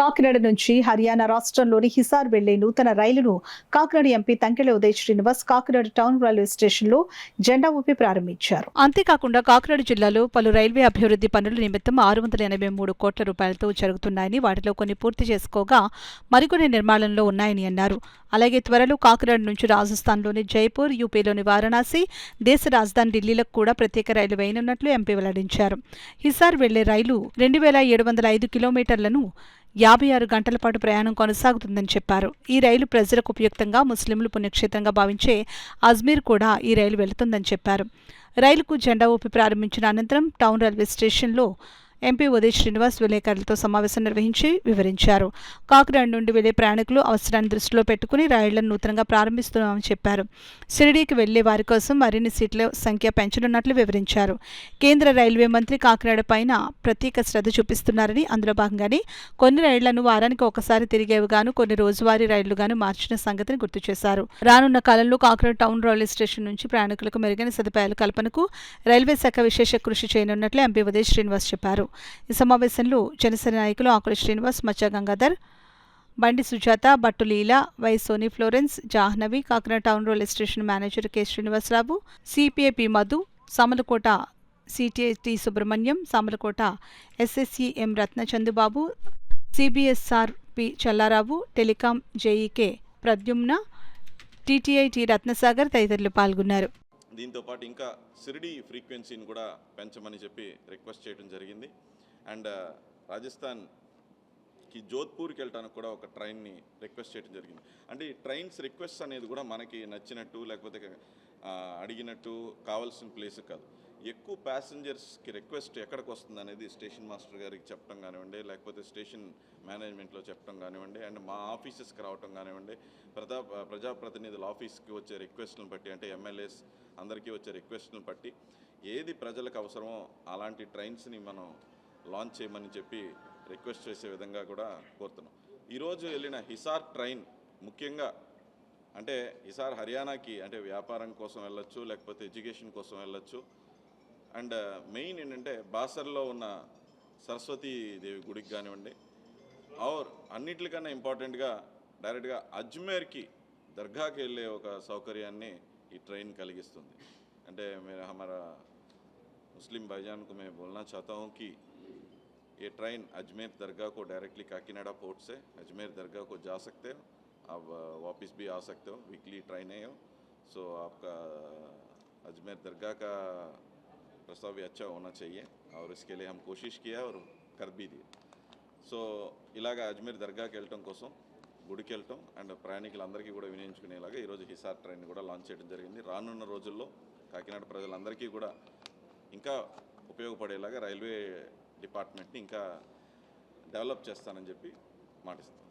కాకినాడ నుంచి హర్యానా రాష్ట్రంలోని హిసార్ వెళ్లే నూతన రైలును Kakinada MP Thankella Uday Srinivas Kakinada town railway స్టేషన్లో జెండా ఊపి ప్రారంభించారు. అంతేకాకుండా కాకినాడ జిల్లాలో పలు రైల్వే అభివృద్ధి పనుల నిమిత్తం 683 కోట్ల రూపాయలతో జరుగుతున్నాయని, వాటిలో కొన్ని పూర్తి చేసుకోగా మరికొన్ని నిర్మాణంలో ఉన్నాయని అన్నారు. అలాగే త్వరలో కాకినాడ నుంచి రాజస్థాన్లోని జైపూర్, యూపీలోని వారణాసి, దేశ రాజధాని ఢిల్లీలకు కూడా ప్రత్యేక రైలు వేయనున్నట్లు ఎంపీ వెల్లడించారు. హిసార్ వెళ్లే రైలు 2705 కిలోమీటర్లను 56 గంటల పాటు ప్రయాణం కొనసాగుతుందని చెప్పారు. ఈ రైలు ప్రజలకు ఉపయుక్తంగా, ముస్లింలు పుణ్యక్షేత్రంగా భావించే అజ్మీర్ కూడా ఈ రైలు వెళుతుందని చెప్పారు. రైలుకు జెండా ఊపి ప్రారంభించిన అనంతరం టౌన్ రైల్వే స్టేషన్లో ఎంపీ ఉదయ్ శ్రీనివాస్ విలేకరులతో సమావేశం నిర్వహించి వివరించారు. కాకినాడ నుండి వెళ్లే ప్రయాణికులు అవసరాన్ని దృష్టిలో పెట్టుకుని రైళ్లను నూతనంగా ప్రారంభిస్తున్నామని చెప్పారు. షిరిడీకి వెళ్లే వారి కోసం మరిన్ని సీట్ల సంఖ్య పెంచనున్నట్లు వివరించారు. కేంద్ర రైల్వే మంత్రి కాకినాడ పైన ప్రత్యేక శ్రద్ధ చూపిస్తున్నారని, అందులో భాగంగానే కొన్ని రైళ్లను వారానికి ఒకసారి తిరిగేవిగాను, కొన్ని రోజువారీ రైళ్లుగాను మార్చిన సంగతిని గుర్తు చేశారు. రానున్న కాలంలో కాకినాడ టౌన్ రైల్వే స్టేషన్ నుంచి ప్రయాణికులకు మెరుగైన సదుపాయాల కల్పనకు రైల్వే శాఖ విశేష కృషి చేయనున్నట్లు ఎంపీ ఉదయ్ శ్రీనివాస్ చెప్పారు. ఈ సమావేశంలో జనసేన నాయకులు ఆకుల Srinivas, Maccha Gangadhar, Bandi Sujatha, Battu Leela, Y Soni Florence, Jahnavi, Kakinada town railway station manager K Srinivasarao, CPI P Madhu, Samalkot CTT Subrahmanyam, Samalkot SSC M Ratnachandubabu, CBSR P Challarao, telecom JEK Pradyumna, TTI T Ratnasagar తదితరులు పాల్గొన్నారు. దీంతో పాటు ఇంకా షిరిడీ ఫ్రీక్వెన్సీని కూడా పెంచమని చెప్పి రిక్వెస్ట్ చేయడం జరిగింది. అండ్ రాజస్థాన్కి జోధ్పూర్కి వెళ్ళడానికి కూడా ఒక ట్రైన్ని రిక్వెస్ట్ చేయడం జరిగింది. అంటే ఈ ట్రైన్స్ రిక్వెస్ట్ అనేది కూడా మనకి నచ్చినట్టు, లేకపోతే అడిగినట్టు కావాల్సిన ప్లేస్ కాదు. ఎక్కువ ప్యాసింజర్స్కి రిక్వెస్ట్ ఎక్కడికి వస్తుంది అనేది స్టేషన్ మాస్టర్ గారికి చెప్పడం కానివ్వండి, లేకపోతే స్టేషన్ మేనేజ్మెంట్లో చెప్పడం కానివ్వండి, అండ్ మా ఆఫీసెస్కి రావటం కానివ్వండి, ప్రజాప్రతినిధుల ఆఫీస్కి వచ్చే రిక్వెస్ట్లను బట్టి, అంటే ఎమ్మెల్యేస్ అందరికీ వచ్చే రిక్వెస్ట్లను బట్టి ఏది ప్రజలకు అవసరమో అలాంటి ట్రైన్స్ని మనం లాంచ్ చేయమని చెప్పి రిక్వెస్ట్ చేసే విధంగా కూడా కోరుతున్నాం. ఈరోజు వెళ్ళిన హిసార్ ట్రైన్ ముఖ్యంగా అంటే హిసార్ హర్యానాకి, అంటే వ్యాపారం కోసం వెళ్ళొచ్చు, లేకపోతే ఎడ్యుకేషన్ కోసం వెళ్ళొచ్చు. అండ్ మెయిన్ ఏంటంటే బాసర్లో ఉన్న సరస్వతీదేవి గుడికి కానివ్వండి, ఆర్ అన్నిటికన్నా ఇంపార్టెంట్గా డైరెక్ట్గా అజ్మేర్కి దర్గాకి వెళ్ళే ఒక సౌకర్యాన్ని ఈ ట్రైన్ కలిగిస్తుంది. అంటే मेरा हमारा मुस्लिम भाईजान को मैं बोलना चाहता हूँ कि ये ट्रेन अजमेर दरगाह को डायरेक्टली काकीनाडा पोर्ट से अजमेर दरगाह को जा सकते हो, आप वापस भी आ सकते हो, वीकली ट्रेन है हो. सो आपका अजमेर दरगाह का प्रस्ताव भी अच्छा होना चाहिए और इसके लिए हम कोशिश किया और कर भी दिए. సో ఇలాగా అజ్మీర్ దర్గాకి వెళ్ళటం కోసం, గుడికి వెళ్ళటం అండ్ ప్రయాణికులందరికీ కూడా వినియోగించుకునేలాగా ఈరోజు హిసార్ ట్రైన్ కూడా లాంచ్ చేయడం జరిగింది. రానున్న రోజుల్లో కాకినాడ ప్రజలందరికీ కూడా ఇంకా ఉపయోగపడేలాగా రైల్వే డిపార్ట్మెంట్ని ఇంకా డెవలప్ చేస్తానని చెప్పి మాటిస్తాను.